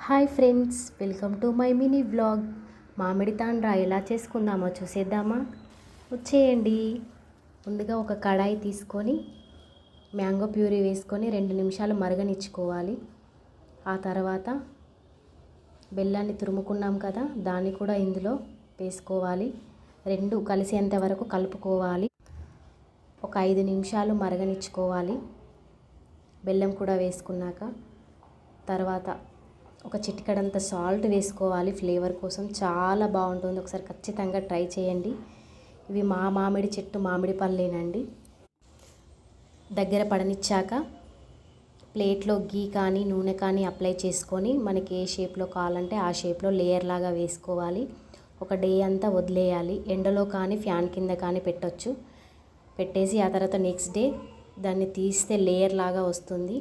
Hi friends, welcome to my mini vlog. మామిడి తాండ్రా ఎలా చేసుకుందామో చూసేద్దామా? వచ్చేయండి. ముందుగా ఒక కడాయి తీసుకొని మ్యాంగో ప్యూరీ వేసుకొని 2 నిమిషాలు మరగనిచ్చుకోవాలి. ఆ తర్వాత బెల్లాన్ని తురుముకున్నాం కదా, దాన్ని కూడా ఇందులో వేసుకోవాలి. 2 కలిసేంత వరకు కలుపుకోవాలి. ఒక 5 నిమిషాలు మరగనిచ్చుకోవాలి. బెల్లం కూడా వేసుకున్నాక తర్వాత ఒక చిటికెడంత సాల్ట్ వేసుకోవాలి. ఫ్లేవర్ కోసం చాలా బాగుంటుంది. ఒకసారి ఖచ్చితంగా ట్రై చేయండి. ఇవి మా మామిడి చెట్టు మామిడి పళ్ళేనండి. దగ్గర పడనిచ్చాక ప్లేట్లో గీ కానీ నూనె కానీ అప్లై చేసుకొని మనకి ఏ షేప్లో కావాలంటే ఆ షేప్లో లేయర్ లాగా వేసుకోవాలి. ఒక డే అంతా వదిలేయాలి. ఎండలో కానీ ఫ్యాన్ కింద కానీ పెట్టేసి ఆ తర్వాత నెక్స్ట్ డే దాన్ని తీస్తే లేయర్ లాగా వస్తుంది.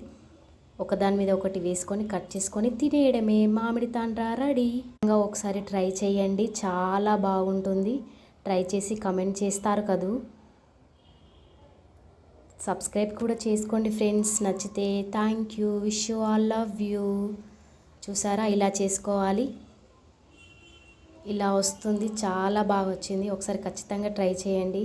ఒకదాని మీద ఒకటి వేసుకొని కట్ చేసుకొని తినేయడమే. మామిడి తాండ్రా రెడీ. ఇంకా ఒకసారి ట్రై చేయండి, చాలా బాగుంటుంది. ట్రై చేసి కమెంట్ చేస్తారు కదూ. సబ్స్క్రైబ్ కూడా చేసుకోండి ఫ్రెండ్స్. నచ్చితే thank you. Wish you all, love you. చూసారా, ఇలా చేసుకోవాలి. ఇలా వస్తుంది, చాలా బాగా వచ్చింది. ఒకసారి ఖచ్చితంగా ట్రై చేయండి.